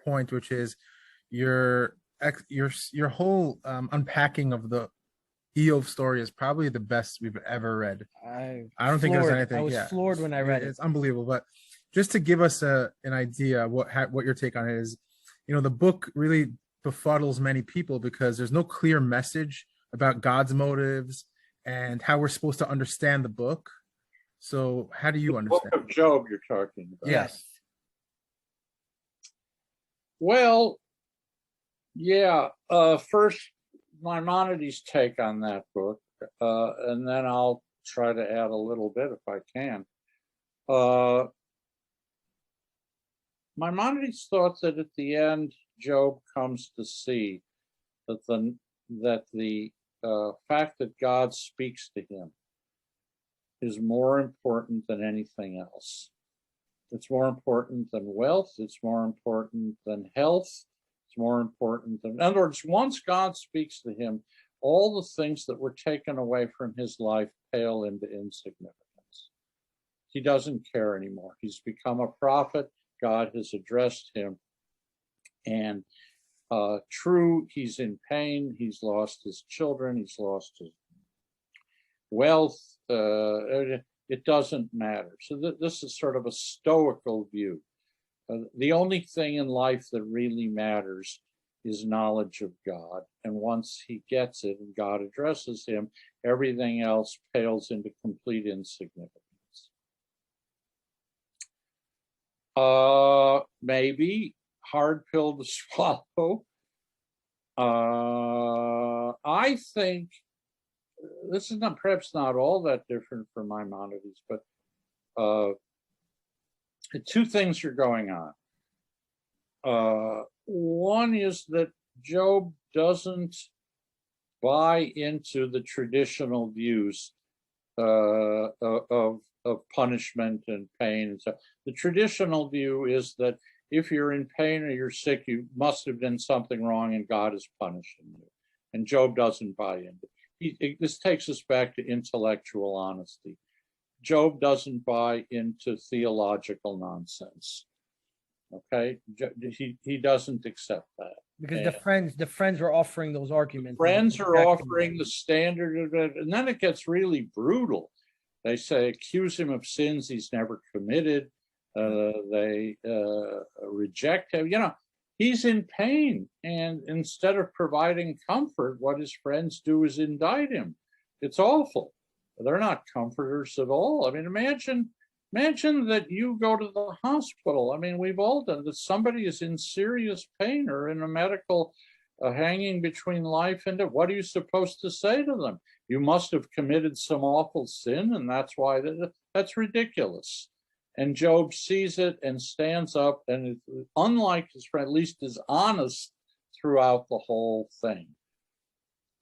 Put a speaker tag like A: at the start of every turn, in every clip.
A: point, which is your whole unpacking of the Iyov story is probably the best we've ever read. I don't think there's anything.
B: I was floored when I read it.
A: It's unbelievable. But just to give us an idea what your take on it is, the book really befuddles many people because there's no clear message about God's motives and how we're supposed to understand the book. So how do you understand?
C: The book of Job you're talking about.
A: Yes.
C: Well, yeah. First, Maimonides' take on that book, and then I'll try to add a little bit if I can. Maimonides thought that at the end, Job comes to see that the fact that God speaks to him is more important than anything else. It's more important than wealth. It's more important than health. It's more important than, in other words, once God speaks to him, all the things that were taken away from his life pale into insignificance. He doesn't care anymore. He's become a prophet. God has addressed him. And true, he's in pain. He's lost his children. He's lost his wealth. It doesn't matter. So this is sort of a stoical view. The only thing in life that really matters is knowledge of God. And once he gets it and God addresses him, everything else pales into complete insignificance. Maybe hard pill to swallow. I think this is perhaps not all that different from Maimonides, but two things are going on. One is that Job doesn't buy into the traditional views of punishment and pain and stuff. The traditional view is that if you're in pain or you're sick, you must have done something wrong and God is punishing you. And Job doesn't buy into it. This takes us back to intellectual honesty. Job doesn't buy into theological nonsense. Okay, he doesn't accept that
B: because the friends were offering those arguments.
C: Friends are offering the standard of it, and then it gets really brutal. They say accuse him of sins he's never committed. They reject him. He's in pain, and instead of providing comfort, what his friends do is indict him. It's awful. They're not comforters at all. I mean, imagine that you go to the hospital. I mean, we've all done that. Somebody is in serious pain or in a medical hanging between life and death. What are you supposed to say to them? You must have committed some awful sin, and that's why that's ridiculous. And Job sees it and stands up, and unlike his friend, at least is honest throughout the whole thing.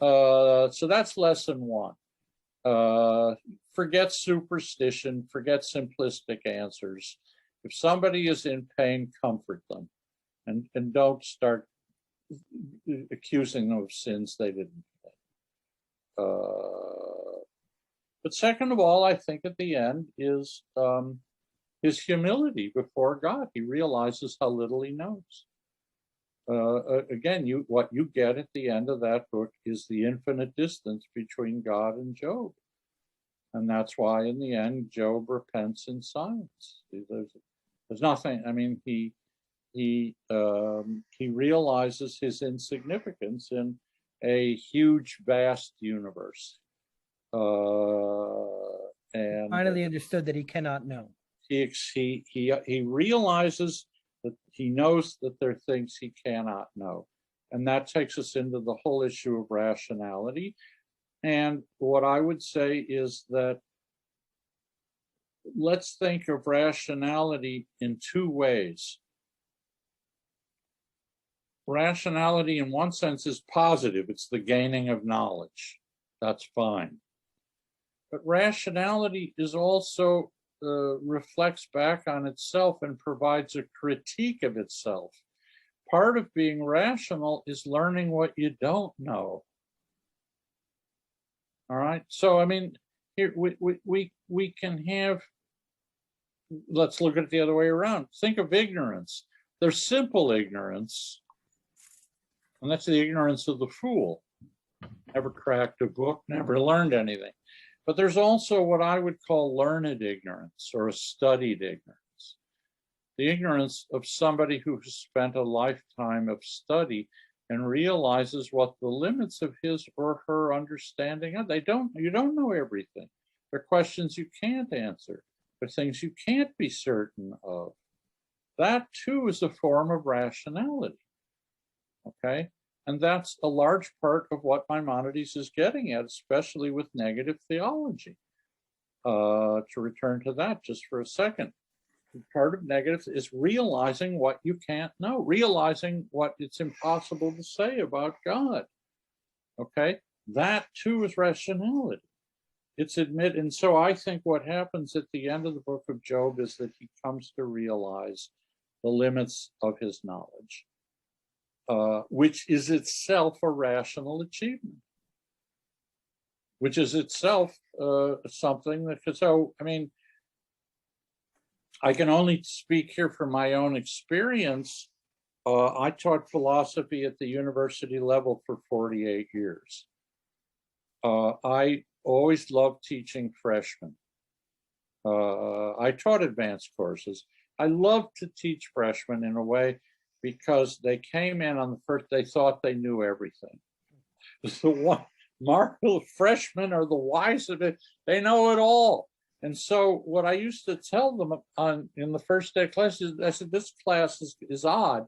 C: So that's lesson one. Forget superstition, forget simplistic answers. If somebody is in pain, comfort them, and don't start accusing them of sins they didn't commit. But second of all, I think at the end is his humility before God. He realizes how little he knows. Again, what you get at the end of that book is the infinite distance between God and Job. And that's why in the end, Job repents in silence. There's nothing, I mean, he realizes his insignificance in a huge, vast universe. And
B: finally understood that he cannot know.
C: He realizes that he knows that there are things he cannot know. And that takes us into the whole issue of rationality. And what I would say is that let's think of rationality in two ways. Rationality, in one sense, is positive. It's the gaining of knowledge. That's fine. But rationality is also reflects back on itself and provides a critique of itself. Part of being rational is learning what you don't know. All right. So, I mean, here we can have, let's look at it the other way around. Think of ignorance. There's simple ignorance, and that's the ignorance of the fool. Never cracked a book, never learned anything. But there's also what I would call learned ignorance or a studied ignorance. The ignorance of somebody who has spent a lifetime of study and realizes what the limits of his or her understanding are. You don't know everything. There are questions you can't answer. There are things you can't be certain of. That too is a form of rationality. Okay? And that's a large part of what Maimonides is getting at, especially with negative theology. To return to that just for a second. Part of negative is realizing what you can't know, realizing what it's impossible to say about God. Okay? That too is rationality. It's and so I think what happens at the end of the book of Job is that he comes to realize the limits of his knowledge, which is itself a rational achievement, which is itself something that, so, I mean, I can only speak here from my own experience. I taught philosophy at the university level for 48 years. I always loved teaching freshmen. I taught advanced courses. I loved to teach freshmen in a way because they came in on the first, they thought they knew everything. So one, freshmen are the wise of it. They know it all. And so what I used to tell them in the first day of classes, I said, this class is odd,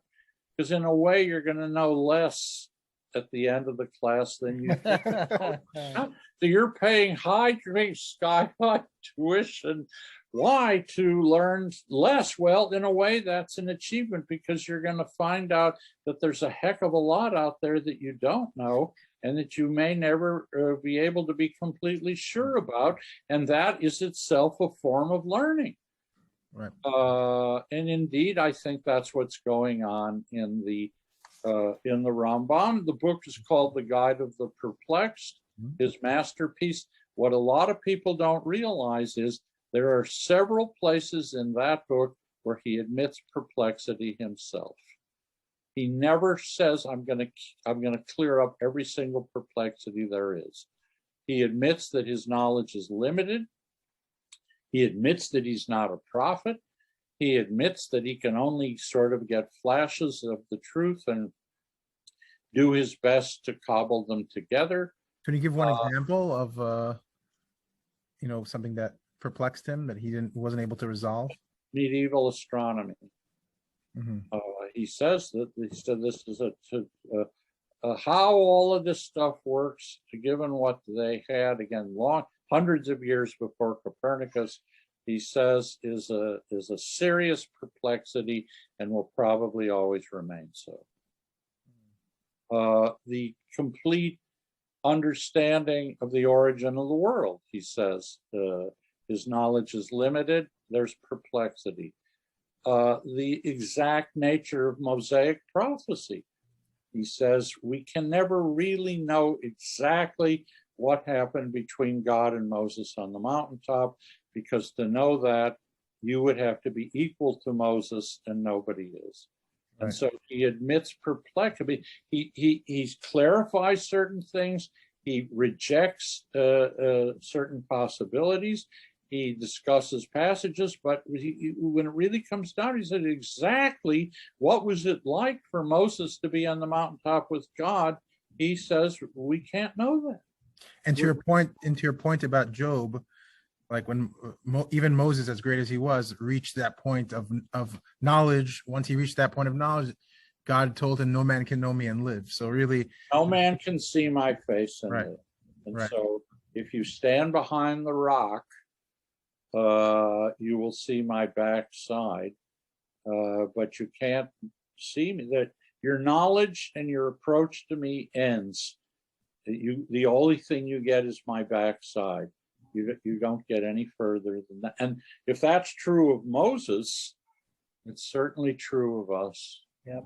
C: because in a way you're going to know less at the end of the class than you think. So you're paying sky-high tuition. Why? To learn less? Well, in a way, that's an achievement, because you're going to find out that there's a heck of a lot out there that you don't know, and that you may never be able to be completely sure about. And that is itself a form of learning. Right. And indeed, I think that's what's going on in the Ramban. The book is called The Guide of the Perplexed, his masterpiece. What a lot of people don't realize is there are several places in that book where he admits perplexity himself. He never says, I'm going to clear up every single perplexity there is. He admits that his knowledge is limited. He admits that he's not a prophet. He admits that he can only sort of get flashes of the truth and do his best to cobble them together.
A: Can you give one example of, something that perplexed him that he wasn't able to resolve?
C: Medieval astronomy.
A: Mm-hmm.
C: He said this is how all of this stuff works, given what they had, again, hundreds of years before Copernicus, he says is a serious perplexity and will probably always remain so. The complete understanding of the origin of the world, he says, his knowledge is limited. There's perplexity. The exact nature of Mosaic prophecy. He says we can never really know exactly what happened between God and Moses on the mountaintop, because to know that, you would have to be equal to Moses, and nobody is. Right. And so he admits perplexity. He clarifies certain things. He rejects certain possibilities. He discusses passages, but when it really comes down, he said exactly what was it like for Moses to be on the mountaintop with God. He says we can't know that.
A: And to your point about Job, like when even Moses, as great as he was, reached that point of knowledge. Once he reached that point of knowledge, God told him, "No man can know me and live." So really,
C: no man can see my face and live. And so, if you stand behind the rock, you will see my backside, but you can't see me. That your knowledge and your approach to me ends. The only thing you get is my backside. You don't get any further than that. And if that's true of Moses, it's certainly true of us.
B: Yep.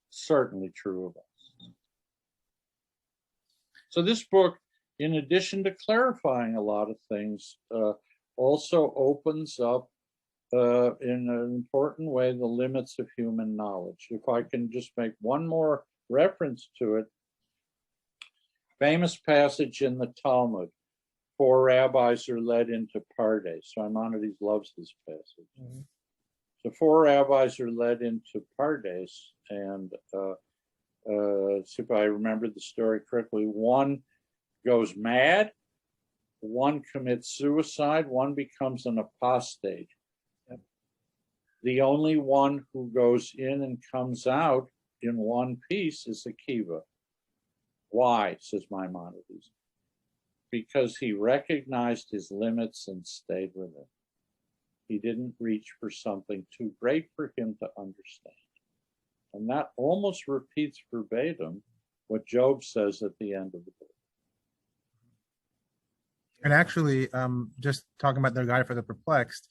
C: Certainly true of us. So this book, in addition to clarifying a lot of things, also opens up in an important way the limits of human knowledge. If I can just make one more reference to it, famous passage in the Talmud, 4 rabbis are led into Pardes. Maimonides loves this passage.
B: Mhm.
C: So 4 rabbis are led into Pardes, and if I remember the story correctly, one goes mad, one commits suicide, one becomes an apostate.
B: Yep.
C: The only one who goes in and comes out in one piece is Akiva. Why, says Maimonides? Because he recognized his limits and stayed with it. He didn't reach for something too great for him to understand. And that almost repeats verbatim what Job says at the end of the book.
A: And actually, just talking about the guide for the perplexed,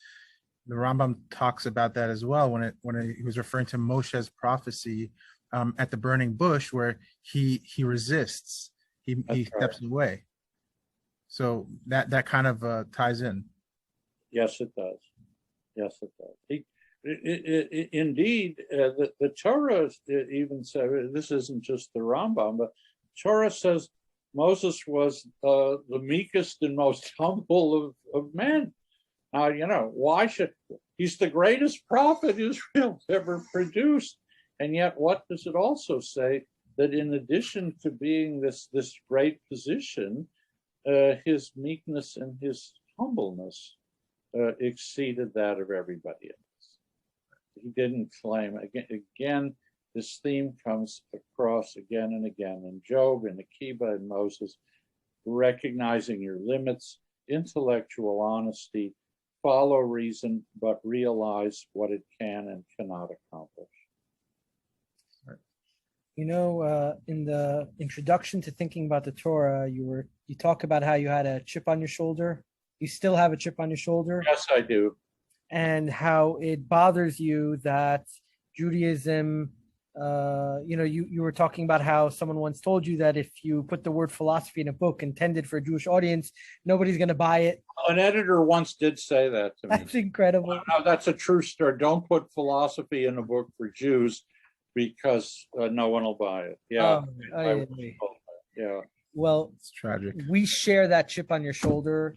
A: the Rambam talks about that as well when he was referring to Moshe's prophecy at the burning bush, where he resists, he steps away. So that kind of ties in.
C: Yes, it does. Yes, it does. Indeed, the Torah even says, this isn't just the Rambam, but Torah says Moses was the meekest and most humble of men. Now, why should, he's the greatest prophet Israel ever produced. And yet, what does it also say? That in addition to being this great position, his meekness and his humbleness exceeded that of everybody else. He didn't claim, again, this theme comes across again and again in Job, in Akiva, and Moses, recognizing your limits, intellectual honesty, follow reason, but realize what it can and cannot accomplish.
B: In the introduction to thinking about the Torah, you talk about how you had a chip on your shoulder. You still have a chip on your shoulder.
C: Yes, I do.
B: And how it bothers you that Judaism, you were talking about how someone once told you that if you put the word philosophy in a book intended for a Jewish audience, nobody's going to buy it.
C: An editor once did say that to me.
B: That's incredible.
C: No, that's a true story. Don't put philosophy in a book for Jews because no one will buy it. Yeah. Yeah.
B: Well,
A: It's tragic.
B: we share that chip on your shoulder.